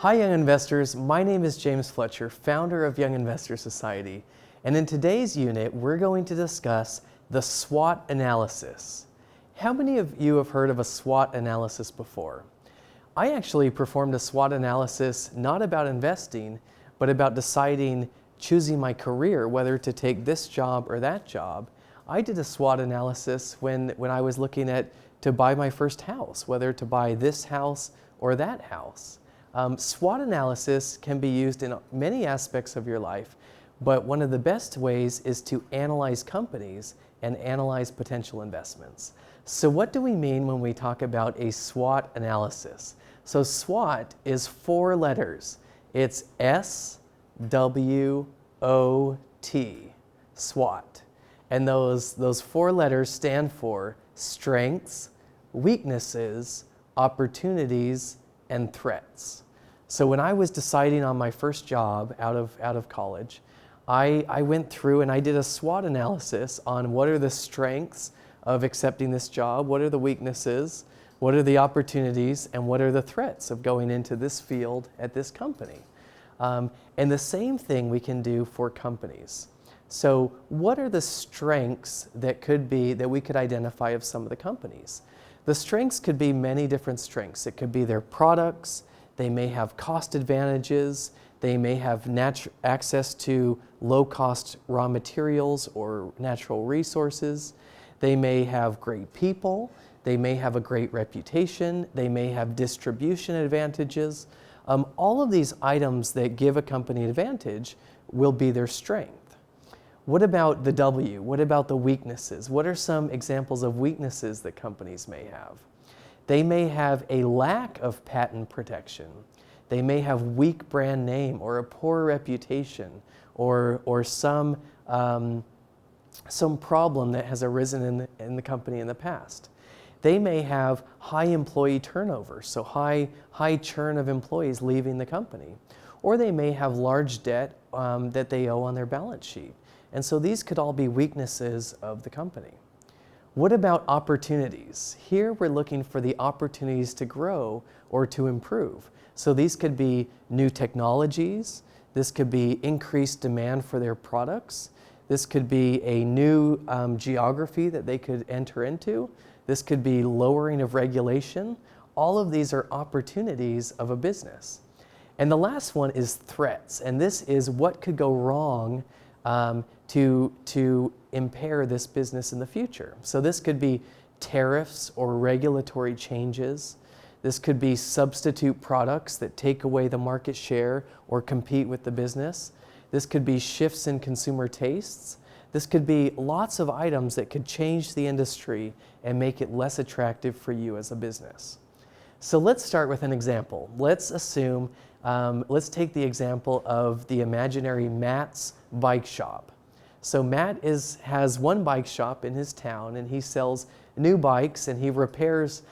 Hi Young Investors, my name is James Fletcher, founder of Young Investor Society, and in today's unit we're going to discuss the SWOT analysis. How many of you have heard of a SWOT analysis before? I actually performed a SWOT analysis not about investing, but about deciding, choosing my career, whether to take this job or that job. I did a SWOT analysis when I was looking to buy my first house, whether to buy this house or that house. SWOT analysis can be used in many aspects of your life, but one of the best ways is to analyze companies and analyze potential investments. So what do we mean when we talk about a SWOT analysis? So SWOT is 4 letters. It's S-W-O-T, SWOT. And those 4 letters stand for strengths, weaknesses, opportunities, and threats. So when I was deciding on my first job out of college, I went through and I did a SWOT analysis on what are the strengths of accepting this job, what are the weaknesses, what are the opportunities, and what are the threats of going into this field at this company. And the same thing we can do for companies. So what are the strengths that we could identify of some of the companies? The strengths could be many different strengths. It could be their products. They may have cost advantages. They may have access to low-cost raw materials or natural resources. They may have great people. They may have a great reputation. They may have distribution advantages. All of these items that give a company an advantage will be their strength. What about the W? What about the weaknesses? What are some examples of weaknesses that companies may have? They may have a lack of patent protection. They may have weak brand name or a poor reputation or some problem that has arisen in the company in the past. They may have high employee turnover, so high churn of employees leaving the company. Or they may have large debt that they owe on their balance sheet. And so these could all be weaknesses of the company. What about opportunities? Here we're looking for the opportunities to grow or to improve. So these could be new technologies. This could be increased demand for their products. This could be a new geography that they could enter into. This could be lowering of regulation. All of these are opportunities of a business. And the last one is threats. And this is what could go wrong to impair this business in the future. So this could be tariffs or regulatory changes. This could be substitute products that take away the market share or compete with the business. This could be shifts in consumer tastes. This could be lots of items that could change the industry and make it less attractive for you as a business. So let's start with an example. Let's assume, let's take the example of the imaginary Matt's bike shop. So Matt has one bike shop in his town, and he sells new bikes and he repairs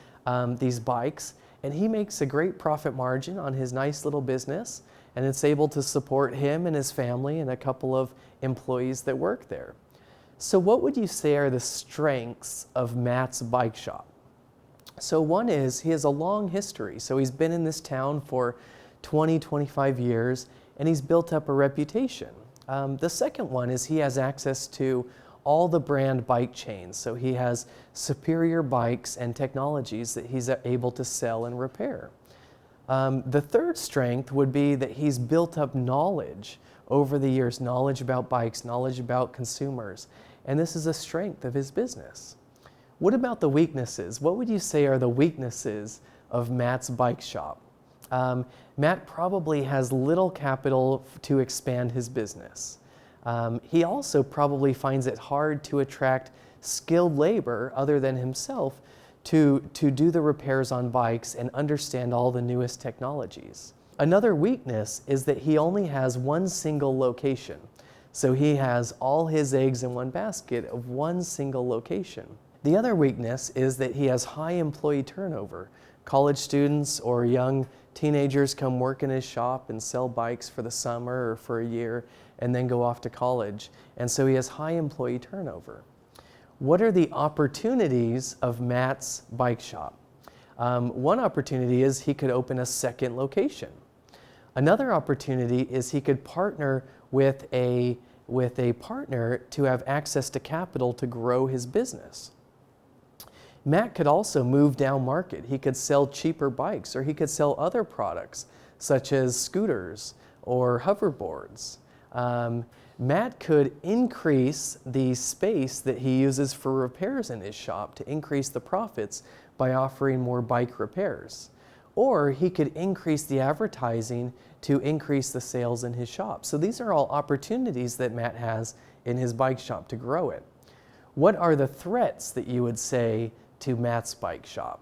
these bikes, and he makes a great profit margin on his nice little business, and it's able to support him and his family and a couple of employees that work there. So what would you say are the strengths of Matt's bike shop? So one is he has a long history. So he's been in this town for 20, 25 years, and he's built up a reputation. The second one is he has access to all the brand bike chains. So he has superior bikes and technologies that he's able to sell and repair. The third strength would be that he's built up knowledge over the years, knowledge about bikes, knowledge about consumers, and this is a strength of his business. What about the weaknesses? What would you say are the weaknesses of Matt's bike shop? Matt probably has little capital to expand his business. He also probably finds it hard to attract skilled labor other than himself to do the repairs on bikes and understand all the newest technologies. Another weakness is that he only has one single location. So he has all his eggs in one basket of one single location. The other weakness is that he has high employee turnover. College students or young teenagers come work in his shop and sell bikes for the summer or for a year and then go off to college. And so he has high employee turnover. What are the opportunities of Matt's bike shop? One opportunity is he could open a second location. Another opportunity is he could partner with a partner to have access to capital to grow his business. Matt could also move down market. He could sell cheaper bikes, or he could sell other products such as scooters or hoverboards. Matt could increase the space that he uses for repairs in his shop to increase the profits by offering more bike repairs. Or he could increase the advertising to increase the sales in his shop. So these are all opportunities that Matt has in his bike shop to grow it. What are the threats that you would say to Matt's bike shop?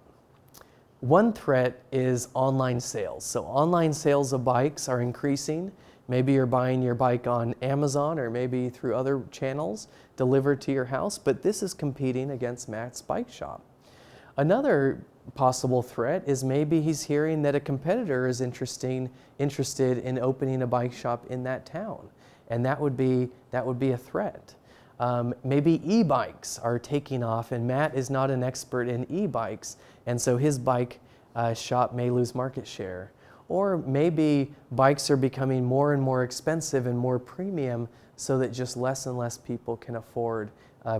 One threat is online sales. So online sales of bikes are increasing. Maybe you're buying your bike on Amazon or maybe through other channels delivered to your house, but this is competing against Matt's bike shop. Another possible threat is maybe he's hearing that a competitor is interested in opening a bike shop in that town, and that would be a threat. Maybe e-bikes are taking off and Matt is not an expert in e-bikes, and so his bike shop may lose market share. Or maybe bikes are becoming more and more expensive and more premium so that just less and less people can afford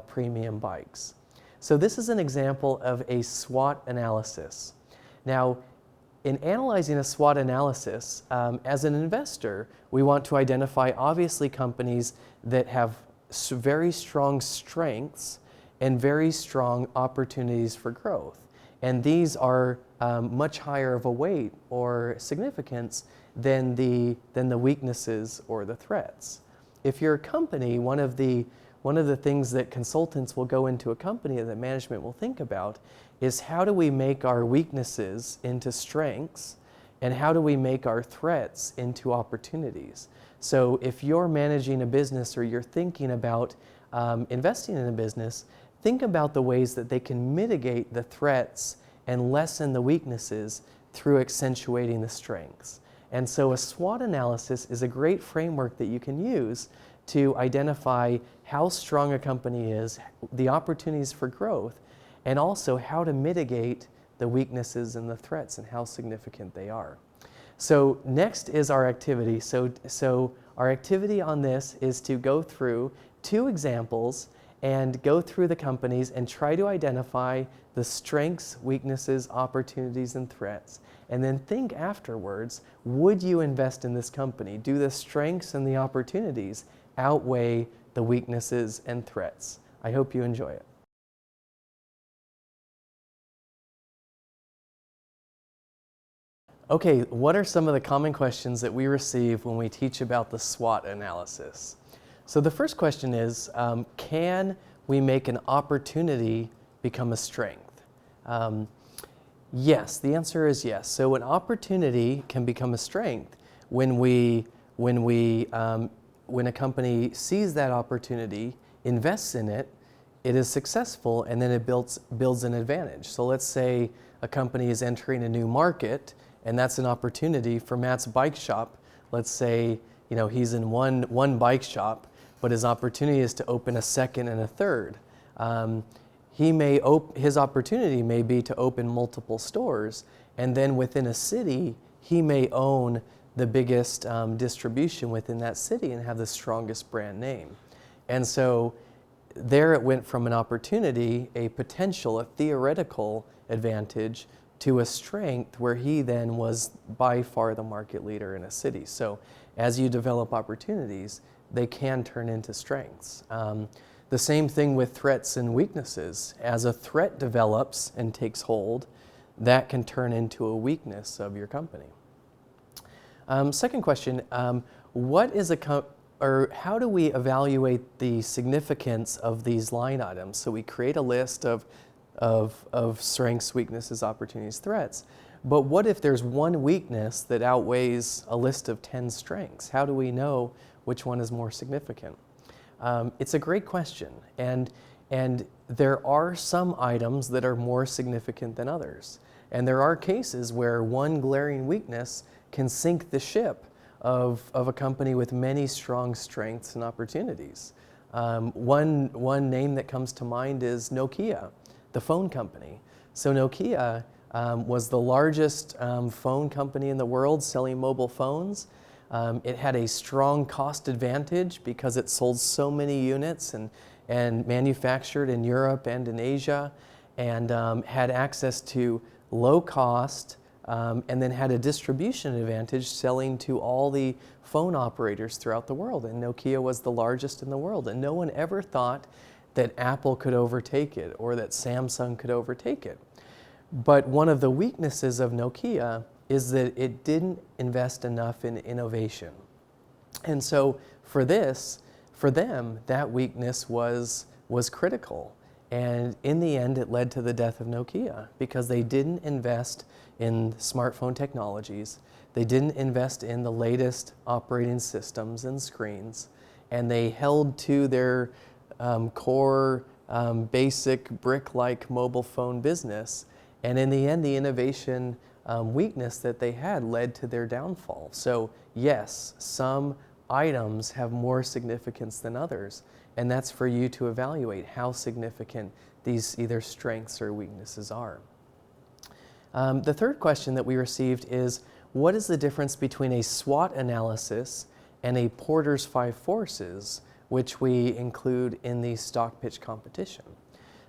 premium bikes. So this is an example of a SWOT analysis. Now, in analyzing a SWOT analysis, as an investor, we want to identify obviously companies that have very strong strengths and very strong opportunities for growth. And these are much higher of a weight or significance than the weaknesses or the threats. If you're a company, one of the things that consultants will go into a company that management will think about is how do we make our weaknesses into strengths, and how do we make our threats into opportunities? So if you're managing a business or you're thinking about investing in a business, think about the ways that they can mitigate the threats and lessen the weaknesses through accentuating the strengths. And so a SWOT analysis is a great framework that you can use to identify how strong a company is, the opportunities for growth, and also how to mitigate the weaknesses and the threats and how significant they are. So next is our activity. So our activity on this is to go through 2 examples and go through the companies and try to identify the strengths, weaknesses, opportunities, and threats. And then think afterwards, would you invest in this company? Do the strengths and the opportunities outweigh the weaknesses and threats? I hope you enjoy it. Okay, what are some of the common questions that we receive when we teach about the SWOT analysis? So the first question is, can we make an opportunity become a strength? Yes, the answer is yes. So an opportunity can become a strength when a company sees that opportunity, invests in it, it is successful, and then it builds an advantage. So let's say a company is entering a new market, and that's an opportunity for Matt's bike shop. Let's say he's in one bike shop, but his opportunity is to open a second and a third. His opportunity may be to open multiple stores, and then within a city, he may own the biggest distribution within that city and have the strongest brand name. And so there it went from an opportunity, a potential, a theoretical advantage, to a strength where he then was by far the market leader in a city. So as you develop opportunities, they can turn into strengths. The same thing with threats and weaknesses. As a threat develops and takes hold, that can turn into a weakness of your company. Second question, how do we evaluate the significance of these line items? So we create a list of strengths, weaknesses, opportunities, threats. But what if there's one weakness that outweighs a list of 10 strengths? How do we know which one is more significant? It's a great question, and there are some items that are more significant than others. And there are cases where one glaring weakness can sink the ship of a company with many strong strengths and opportunities. One name that comes to mind is Nokia, the phone company. So Nokia was the largest phone company in the world selling mobile phones. It had a strong cost advantage because it sold so many units and manufactured in Europe and in Asia, and had access to low cost, and then had a distribution advantage selling to all the phone operators throughout the world. And Nokia was the largest in the world, and no one ever thought that Apple could overtake it or that Samsung could overtake it. But one of the weaknesses of Nokia is that it didn't invest enough in innovation. And so for them, that weakness was critical. And in the end, it led to the death of Nokia because they didn't invest in smartphone technologies. They didn't invest in the latest operating systems and screens. And they held to their core, basic brick-like mobile phone business. And in the end, the innovation weakness that they had led to their downfall. So yes, some items have more significance than others, and that's for you to evaluate how significant these either strengths or weaknesses are. The third question that we received is, what is the difference between a SWOT analysis and a Porter's 5 Forces, which we include in the stock pitch competition?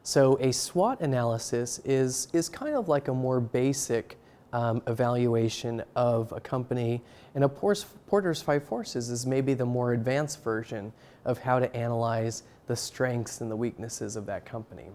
So a SWOT analysis is kind of like a more basic evaluation of a company, and a Porter's 5 Forces is maybe the more advanced version of how to analyze the strengths and the weaknesses of that company.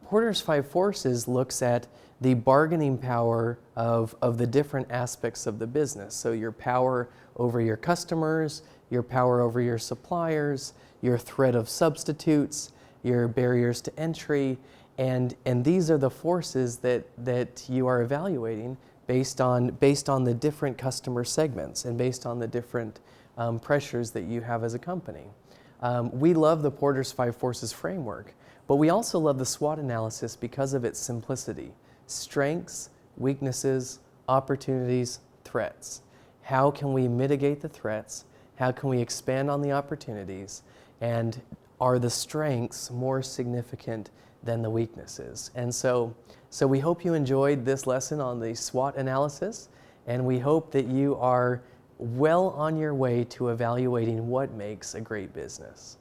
Porter's 5 Forces looks at the bargaining power of the different aspects of the business. So your power over your customers, your power over your suppliers, your threat of substitutes, your barriers to entry, and these are the forces that you are evaluating based on the different customer segments and based on the different pressures that you have as a company. We love the Porter's 5 Forces framework, but we also love the SWOT analysis because of its simplicity. Strengths, weaknesses, opportunities, threats. How can we mitigate the threats? How can we expand on the opportunities? And are the strengths more significant than the weaknesses? And so we hope you enjoyed this lesson on the SWOT analysis, and we hope that you are well on your way to evaluating what makes a great business.